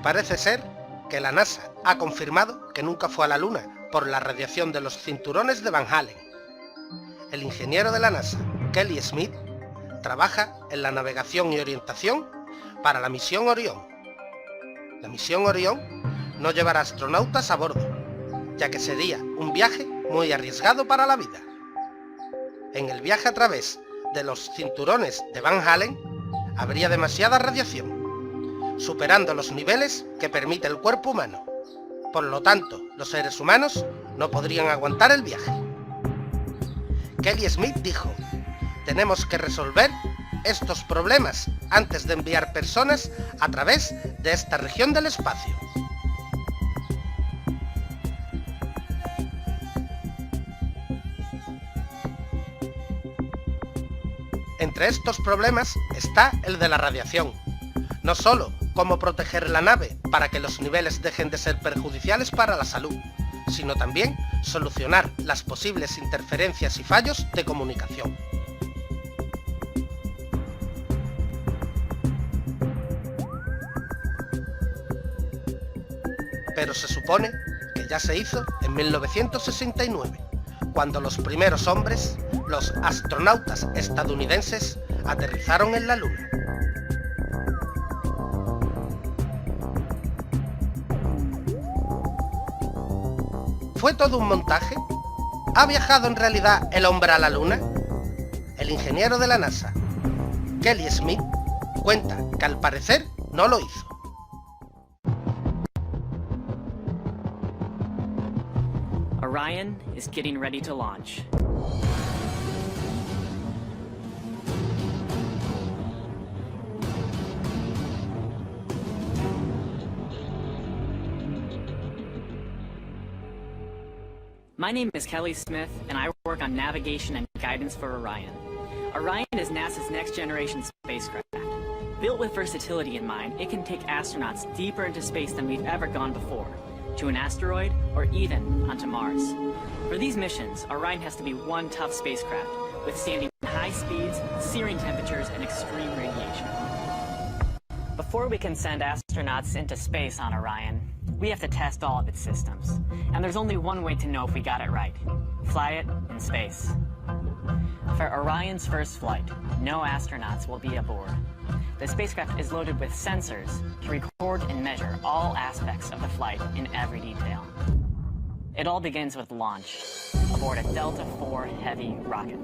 Parece ser que la NASA ha confirmado que nunca fue a la Luna por la radiación de los cinturones de Van Allen. El ingeniero de la NASA, Kelly Smith, trabaja en la navegación y orientación para la misión Orión. La misión Orión no llevará astronautas a bordo, ya que sería un viaje muy arriesgado para la vida. En el viaje a través de los cinturones de Van Allen habría demasiada radiación, superando los niveles que permite el cuerpo humano. Por lo tanto, los seres humanos no podrían aguantar el viaje. Kelly Smith dijo: tenemos que resolver estos problemas antes de enviar personas a través de esta región del espacio. Entre estos problemas está el de la radiación. No solo cómo proteger la nave para que los niveles dejen de ser perjudiciales para la salud, sino también solucionar las posibles interferencias y fallos de comunicación. Pero se supone que ya se hizo en 1969, cuando los primeros hombres, los astronautas estadounidenses, aterrizaron en la Luna. ¿Fue todo un montaje? ¿Ha viajado en realidad el hombre a la Luna? El ingeniero de la NASA, Kelly Smith, cuenta que al parecer no lo hizo. Orion is getting ready to launch. My name is Kelly Smith, and I work on navigation and guidance for Orion. Orion is NASA's next-generation spacecraft. Built with versatility in mind, it can take astronauts deeper into space than we've ever gone before, to an asteroid, or even onto Mars. For these missions, Orion has to be one tough spacecraft, withstanding high speeds, searing temperatures, and extreme radiation. Before we can send astronauts into space on Orion, we have to test all of its systems. And there's only one way to know if we got it right: fly it in space. For Orion's first flight, no astronauts will be aboard. The spacecraft is loaded with sensors to record and measure all aspects of the flight in every detail. It all begins with launch aboard a Delta IV Heavy rocket.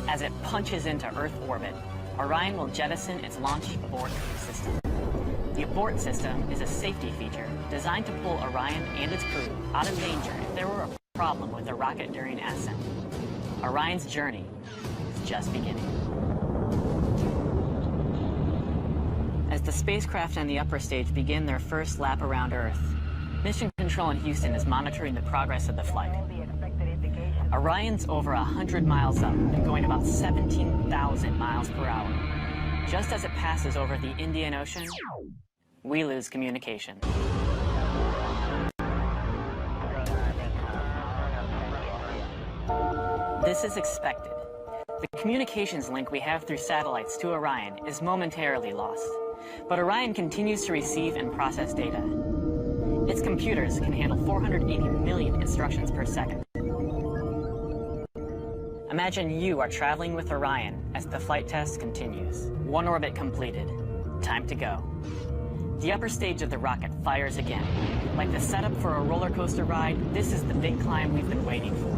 As it punches into Earth orbit, Orion will jettison its launch abort system. The abort system is a safety feature designed to pull Orion and its crew out of danger if there were a problem with the rocket during ascent. Orion's journey is just beginning. As the spacecraft and the upper stage begin their first lap around Earth, Mission Control in Houston is monitoring the progress of the flight. Orion's over 100 miles up and going about 17,000 miles per hour. Just as it passes over the Indian Ocean, we lose communication. This is expected. The communications link we have through satellites to Orion is momentarily lost, but Orion continues to receive and process data. Its computers can handle 480 million instructions per second. Imagine you are traveling with Orion as the flight test continues. One orbit completed. Time to go. The upper stage of the rocket fires again. Like the setup for a roller coaster ride, this is the big climb we've been waiting for.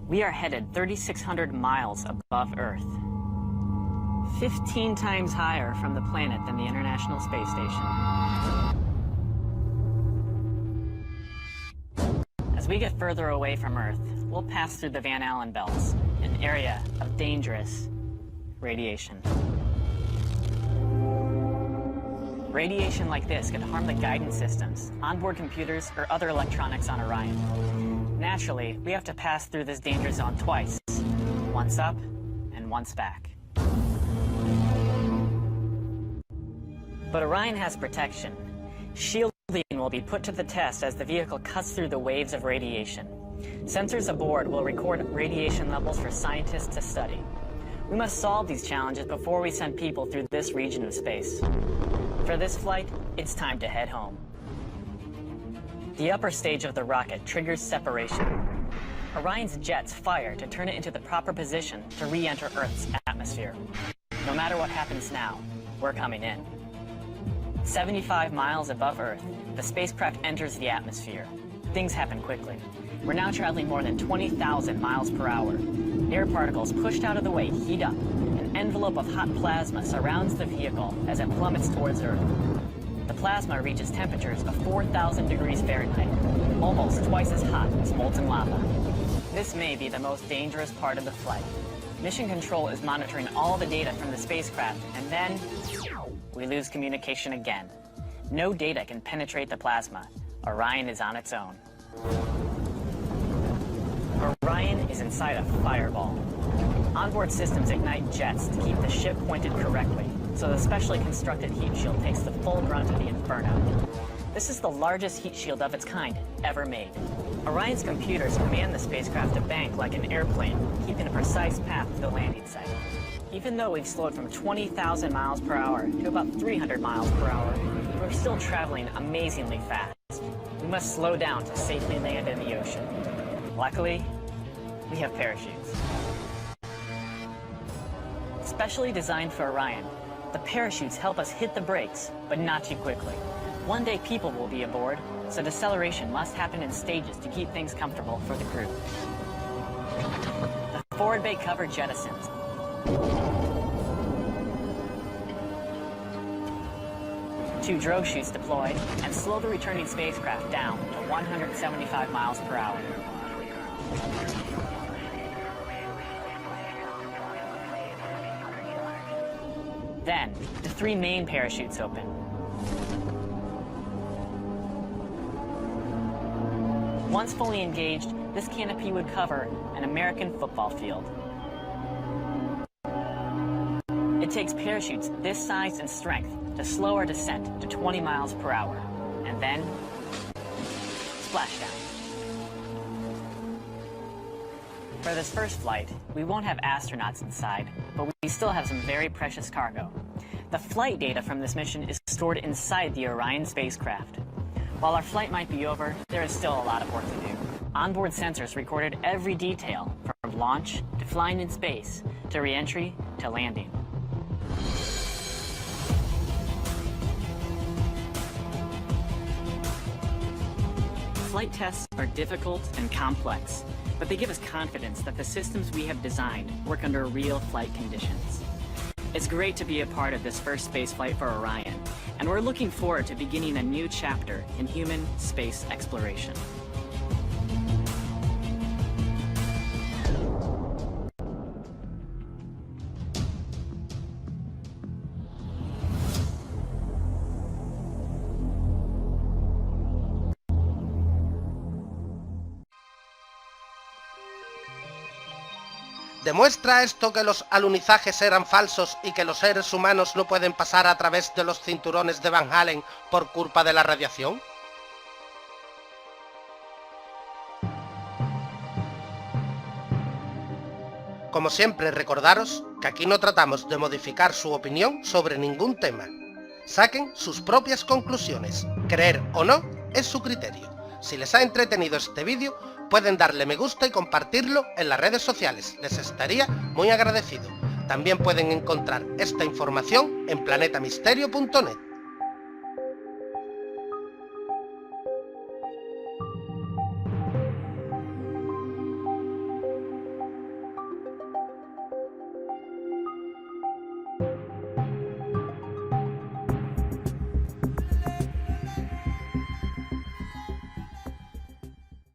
We are headed 3,600 miles above Earth. 15 times higher from the planet than the International Space Station. As we get further away from Earth, we'll pass through the Van Allen belts, an area of dangerous radiation. Radiation like this could harm the guidance systems, onboard computers, or other electronics on Orion. Naturally, we have to pass through this danger zone twice. Once up, and once back. But Orion has protection. Shielding will be put to the test as the vehicle cuts through the waves of radiation. Sensors aboard will record radiation levels for scientists to study. We must solve these challenges before we send people through this region of space. For this flight, it's time to head home. The upper stage of the rocket triggers separation. Orion's jets fire to turn it into the proper position to re-enter Earth's atmosphere. No matter what happens now, we're coming in. 75 miles above Earth, the spacecraft enters the atmosphere. Things happen quickly. We're now traveling more than 20,000 miles per hour. Air particles pushed out of the way heat up. An envelope of hot plasma surrounds the vehicle as it plummets towards Earth. The plasma reaches temperatures of 4,000 degrees Fahrenheit, almost twice as hot as molten lava. This may be the most dangerous part of the flight. Mission Control is monitoring all the data from the spacecraft, and then we lose communication again. No data can penetrate the plasma. Orion is on its own. Orion is inside a fireball. Onboard systems ignite jets to keep the ship pointed correctly, so the specially constructed heat shield takes the full brunt of the inferno. This is the largest heat shield of its kind ever made. Orion's computers command the spacecraft to bank like an airplane, keeping a precise path to the landing site. Even though we've slowed from 20,000 miles per hour to about 300 miles per hour, we're still traveling amazingly fast. We must slow down to safely land in the ocean. Luckily, we have parachutes. Specially designed for Orion, the parachutes help us hit the brakes, but not too quickly. One day people will be aboard, so deceleration must happen in stages to keep things comfortable for the crew. The forward bay cover jettisons. Two drogue chutes deploy and slow the returning spacecraft down to 175 miles per hour. Then, the three main parachutes open. Once fully engaged, this canopy would cover an American football field. It takes parachutes this size and strength to slow our descent to 20 miles per hour, and then splashdown. For this first flight, we won't have astronauts inside, but we still have some very precious cargo. The flight data from this mission is stored inside the Orion spacecraft. While our flight might be over, there is still a lot of work to do. Onboard sensors recorded every detail, from launch to flying in space, to re-entry to landing. Flight tests are difficult and complex, but they give us confidence that the systems we have designed work under real flight conditions. It's great to be a part of this first spaceflight for Orion, and we're looking forward to beginning a new chapter in human space exploration. ¿Demuestra esto que los alunizajes eran falsos y que los seres humanos no pueden pasar a través de los cinturones de Van Allen por culpa de la radiación? Como siempre, recordaros que aquí no tratamos de modificar su opinión sobre ningún tema. Saquen sus propias conclusiones. Creer o no es su criterio. Si les ha entretenido este vídeo, pueden darle me gusta y compartirlo en las redes sociales. Les estaría muy agradecido. También pueden encontrar esta información en planetamisterio.net.